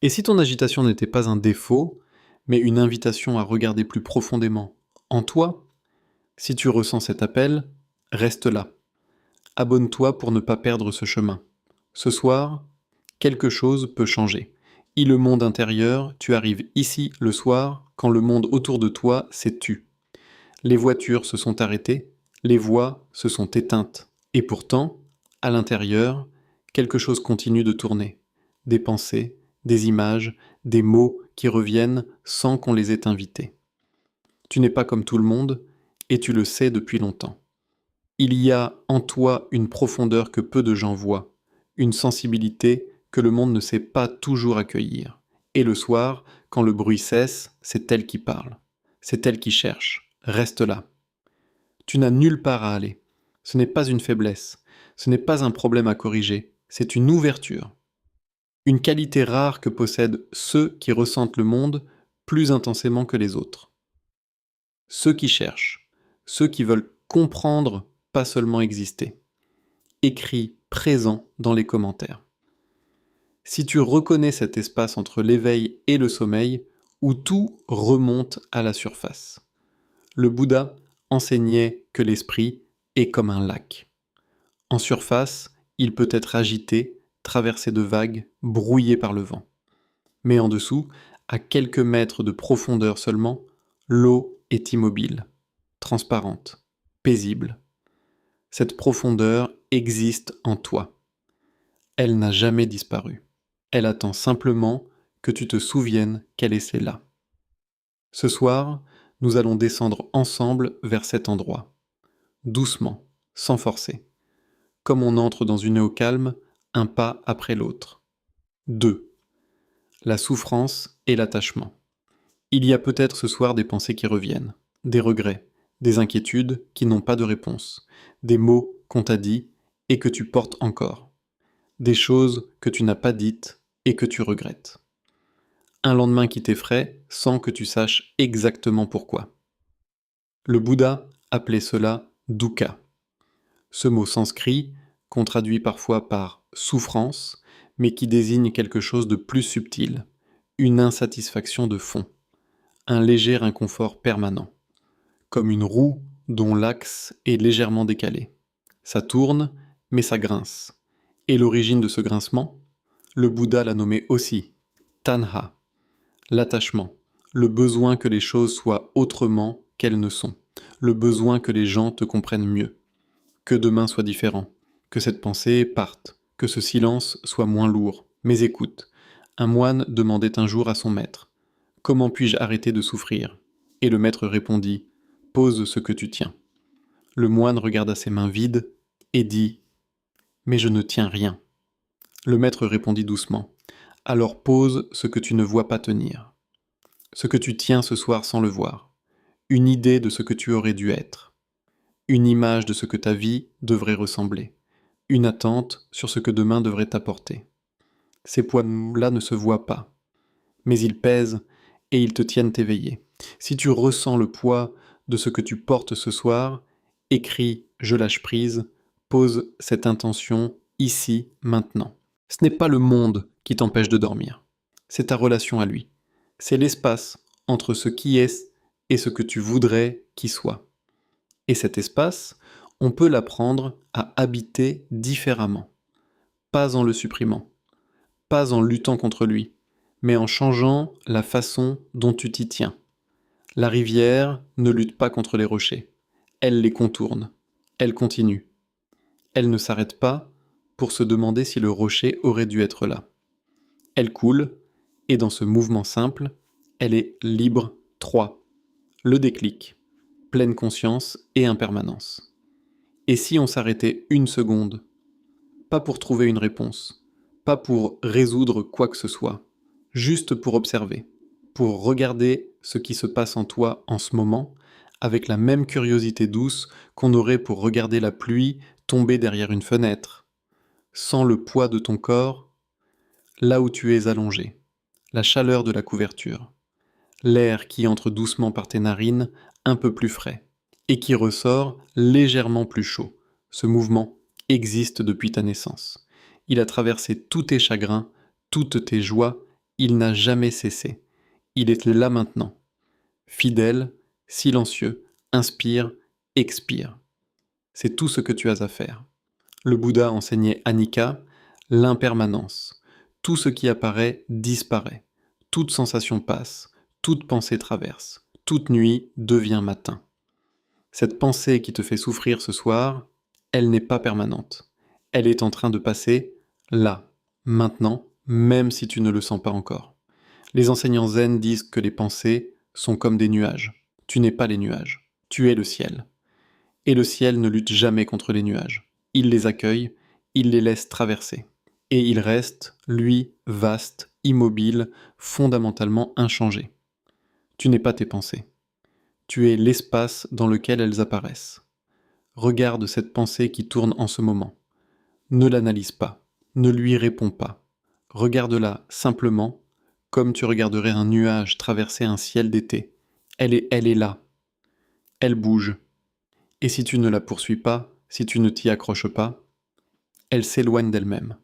Et si ton agitation n'était pas un défaut, mais une invitation à regarder plus profondément en toi, si tu ressens cet appel, reste là. Abonne-toi pour ne pas perdre ce chemin. Ce soir, quelque chose peut changer. Le monde intérieur, tu arrives ici le soir quand le monde autour de toi s'est tu. Les voitures se sont arrêtées, les voix se sont éteintes. Et pourtant, à l'intérieur, quelque chose continue de tourner. Des pensées, des images, des mots qui reviennent sans qu'on les ait invités. Tu n'es pas comme tout le monde, et tu le sais depuis longtemps. Il y a en toi une profondeur que peu de gens voient, une sensibilité que le monde ne sait pas toujours accueillir. Et le soir, quand le bruit cesse, c'est elle qui parle. C'est elle qui cherche. Reste là. Tu n'as nulle part à aller. Ce n'est pas une faiblesse. Ce n'est pas un problème à corriger. C'est une ouverture. Une qualité rare que possèdent ceux qui ressentent le monde plus intensément que les autres. Ceux qui cherchent. Ceux qui veulent comprendre, pas seulement exister. Écrit présent dans les commentaires. Si tu reconnais cet espace entre l'éveil et le sommeil, où tout remonte à la surface. Le Bouddha enseignait que l'esprit est comme un lac. En surface, il peut être agité, traversé de vagues, brouillé par le vent. Mais en dessous, à quelques mètres de profondeur seulement, l'eau est immobile, transparente, paisible. Cette profondeur existe en toi. Elle n'a jamais disparu. Elle attend simplement que tu te souviennes qu'elle est là. Ce soir, nous allons descendre ensemble vers cet endroit. Doucement, sans forcer. Comme on entre dans une eau calme, un pas après l'autre. 2. La souffrance et l'attachement. Il y a peut-être ce soir des pensées qui reviennent, des regrets, des inquiétudes qui n'ont pas de réponse, des mots qu'on t'a dit et que tu portes encore, des choses que tu n'as pas dites et que tu regrettes. Un lendemain qui t'effraie sans que tu saches exactement pourquoi. Le Bouddha appelait cela dukkha. Ce mot sanskrit, qu'on traduit parfois par souffrance, mais qui désigne quelque chose de plus subtil, une insatisfaction de fond, un léger inconfort permanent, comme une roue dont l'axe est légèrement décalé. Ça tourne, mais ça grince. Et l'origine de ce grincement, le Bouddha l'a nommé aussi tanha, l'attachement, le besoin que les choses soient autrement qu'elles ne sont, le besoin que les gens te comprennent mieux, que demain soit différent, que cette pensée parte, que ce silence soit moins lourd. Mais écoute, un moine demandait un jour à son maître, « Comment puis-je arrêter de souffrir ?» Et le maître répondit, « Pose ce que tu tiens. » Le moine regarda ses mains vides et dit, « Mais je ne tiens rien. » Le maître répondit doucement, « Alors pose ce que tu ne vois pas tenir. Ce que tu tiens ce soir sans le voir. Une idée de ce que tu aurais dû être. Une image de ce que ta vie devrait ressembler. Une attente sur ce que demain devrait t'apporter. Ces poids-là ne se voient pas, mais ils pèsent et ils te tiennent éveillé. Si tu ressens le poids de ce que tu portes ce soir, écris « Je lâche prise », pose cette intention ici, maintenant. Ce n'est pas le monde qui t'empêche de dormir, c'est ta relation à lui. C'est l'espace entre ce qui est et ce que tu voudrais qu'il soit. Et cet espace, on peut l'apprendre à habiter différemment, pas en le supprimant, pas en luttant contre lui, mais en changeant la façon dont tu t'y tiens. La rivière ne lutte pas contre les rochers, elle les contourne, elle continue. Elle ne s'arrête pas pour se demander si le rocher aurait dû être là. Elle coule, et dans ce mouvement simple, elle est libre. 3. Le déclic, pleine conscience et impermanence. Et si on s'arrêtait une seconde, pas pour trouver une réponse, pas pour résoudre quoi que ce soit, juste pour observer, pour regarder ce qui se passe en toi en ce moment, avec la même curiosité douce qu'on aurait pour regarder la pluie tomber derrière une fenêtre, sans le poids de ton corps, là où tu es allongé, la chaleur de la couverture, l'air qui entre doucement par tes narines, un peu plus frais, et qui ressort légèrement plus chaud. Ce mouvement existe depuis ta naissance. Il a traversé tous tes chagrins, toutes tes joies, Il n'a jamais cessé. Il est là maintenant. Fidèle, silencieux, inspire, expire. C'est tout ce que tu as à faire. Le Bouddha enseignait Anicca, l'impermanence. Tout ce qui apparaît disparaît. Toute sensation passe, toute pensée traverse. Toute nuit devient matin. Cette pensée qui te fait souffrir ce soir, elle n'est pas permanente. Elle est en train de passer là, maintenant, même si tu ne le sens pas encore. Les enseignants zen disent que les pensées sont comme des nuages. Tu n'es pas les nuages, tu es le ciel. Et le ciel ne lutte jamais contre les nuages. Il les accueille, il les laisse traverser. Et il reste, lui, vaste, immobile, fondamentalement inchangé. Tu n'es pas tes pensées. Tu es l'espace dans lequel elles apparaissent. Regarde cette pensée qui tourne en ce moment. Ne l'analyse pas, ne lui réponds pas. Regarde-la simplement, comme tu regarderais un nuage traverser un ciel d'été. Elle est là. Elle bouge. Et si tu ne la poursuis pas, si tu ne t'y accroches pas, elle s'éloigne d'elle-même.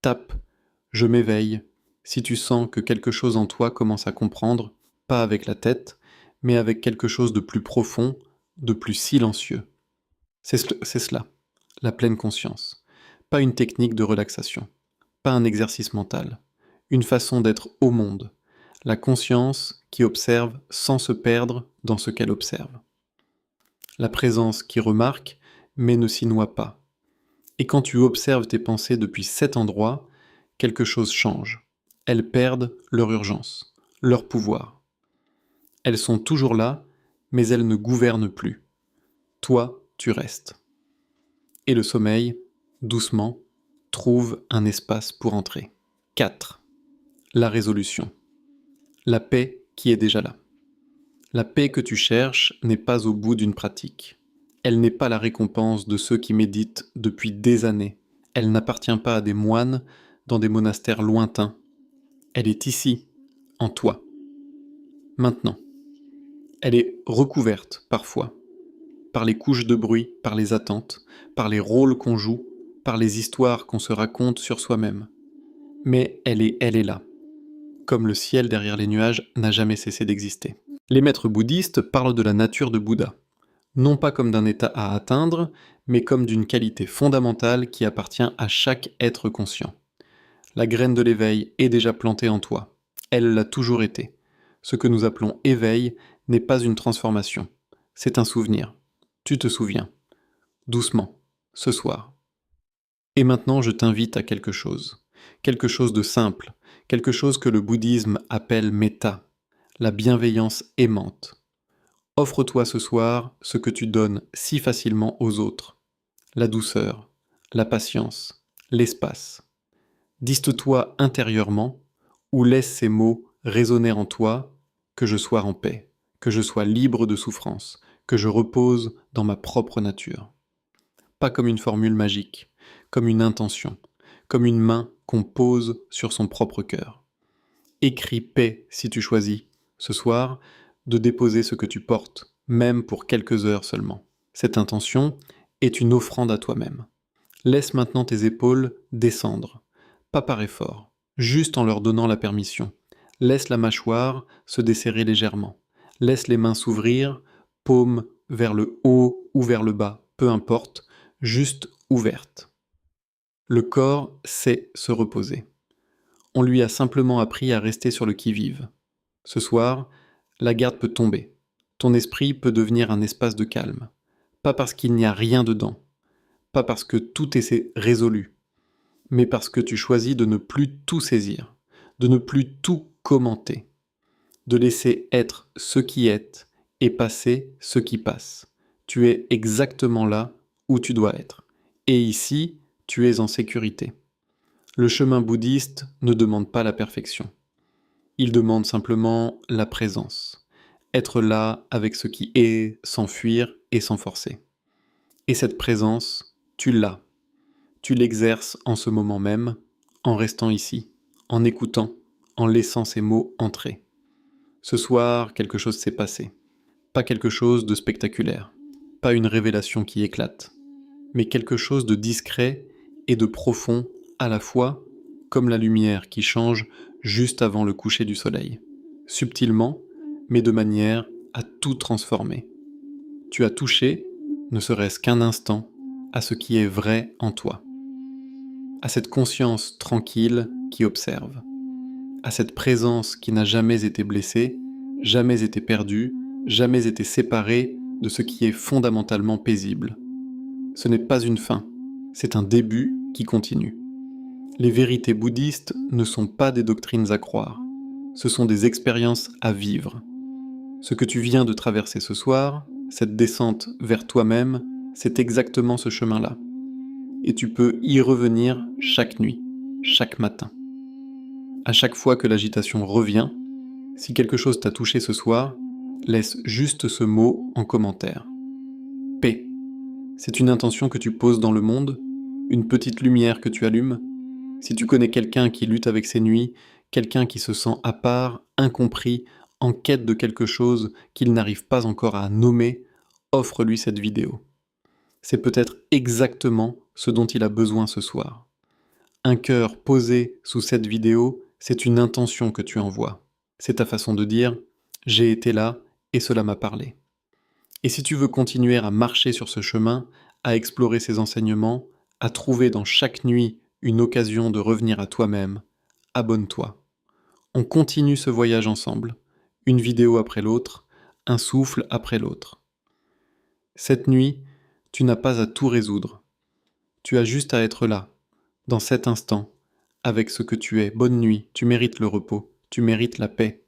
Tape, je m'éveille, si tu sens que quelque chose en toi commence à comprendre, pas avec la tête, mais avec quelque chose de plus profond, de plus silencieux. C'est cela, la pleine conscience. Pas une technique de relaxation, pas un exercice mental, une façon d'être au monde, la conscience qui observe sans se perdre dans ce qu'elle observe. La présence qui remarque, mais ne s'y noie pas. Et quand tu observes tes pensées depuis cet endroit, quelque chose change. Elles perdent leur urgence, leur pouvoir. Elles sont toujours là, mais elles ne gouvernent plus. Toi, tu restes. Et le sommeil, doucement, trouve un espace pour entrer. 4. La résolution. La paix qui est déjà là. La paix que tu cherches n'est pas au bout d'une pratique. Elle n'est pas la récompense de ceux qui méditent depuis des années. Elle n'appartient pas à des moines dans des monastères lointains. Elle est ici, en toi. Maintenant. Elle est recouverte, parfois, par les couches de bruit, par les attentes, par les rôles qu'on joue, par les histoires qu'on se raconte sur soi-même. Mais elle est là. Comme le ciel derrière les nuages n'a jamais cessé d'exister. Les maîtres bouddhistes parlent de la nature de Bouddha, non pas comme d'un état à atteindre, mais comme d'une qualité fondamentale qui appartient à chaque être conscient. La graine de l'éveil est déjà plantée en toi. Elle l'a toujours été. Ce que nous appelons éveil n'est pas une transformation. C'est un souvenir. Tu te souviens. Doucement. Ce soir. Et maintenant, je t'invite à quelque chose. Quelque chose de simple. Quelque chose que le bouddhisme appelle metta. La bienveillance aimante. Offre-toi ce soir ce que tu donnes si facilement aux autres. La douceur, la patience, l'espace. Diste-toi intérieurement ou laisse ces mots résonner en toi, que je sois en paix, que je sois libre de souffrance, que je repose dans ma propre nature. Pas comme une formule magique, comme une intention, comme une main qu'on pose sur son propre cœur. Écris paix si tu choisis, ce soir, de déposer ce que tu portes, même pour quelques heures seulement. Cette intention est une offrande à toi-même. Laisse maintenant tes épaules descendre, pas par effort, juste en leur donnant la permission. Laisse la mâchoire se desserrer légèrement. Laisse les mains s'ouvrir, paumes vers le haut ou vers le bas, peu importe, juste ouvertes. Le corps sait se reposer. On lui a simplement appris à rester sur le qui-vive. Ce soir, la garde peut tomber. Ton esprit peut devenir un espace de calme. Pas parce qu'il n'y a rien dedans, pas parce que tout est résolu, mais parce que tu choisis de ne plus tout saisir, de ne plus tout commenter, de laisser être ce qui est et passer ce qui passe. Tu es exactement là où tu dois être. Et ici, tu es en sécurité. Le chemin bouddhiste ne demande pas la perfection. Il demande simplement la présence. Être là avec ce qui est, sans fuir et sans forcer. Et cette présence, tu l'as. Tu l'exerces en ce moment même, en restant ici, en écoutant, en laissant ces mots entrer. Ce soir, quelque chose s'est passé. Pas quelque chose de spectaculaire. Pas une révélation qui éclate. Mais quelque chose de discret et de profond à la fois, comme la lumière qui change juste avant le coucher du soleil, subtilement, mais de manière à tout transformer. Tu as touché, ne serait-ce qu'un instant, à ce qui est vrai en toi, à cette conscience tranquille qui observe, à cette présence qui n'a jamais été blessée, jamais été perdue, jamais été séparée de ce qui est fondamentalement paisible. Ce n'est pas une fin, c'est un début qui continue. Les vérités bouddhistes ne sont pas des doctrines à croire, ce sont des expériences à vivre. Ce que tu viens de traverser ce soir, cette descente vers toi-même, c'est exactement ce chemin-là. Et tu peux y revenir chaque nuit, chaque matin. À chaque fois que l'agitation revient, si quelque chose t'a touché ce soir, laisse juste ce mot en commentaire. Paix. C'est une intention que tu poses dans le monde, une petite lumière que tu allumes. Si tu connais quelqu'un qui lutte avec ses nuits, quelqu'un qui se sent à part, incompris, en quête de quelque chose qu'il n'arrive pas encore à nommer, offre-lui cette vidéo. C'est peut-être exactement ce dont il a besoin ce soir. Un cœur posé sous cette vidéo, c'est une intention que tu envoies. C'est ta façon de dire « j'ai été là et cela m'a parlé ». Et si tu veux continuer à marcher sur ce chemin, à explorer ces enseignements, à trouver dans chaque nuit une occasion de revenir à toi-même, abonne-toi. On continue ce voyage ensemble, une vidéo après l'autre, un souffle après l'autre. Cette nuit, tu n'as pas à tout résoudre. Tu as juste à être là, dans cet instant, avec ce que tu es. Bonne nuit, tu mérites le repos, tu mérites la paix,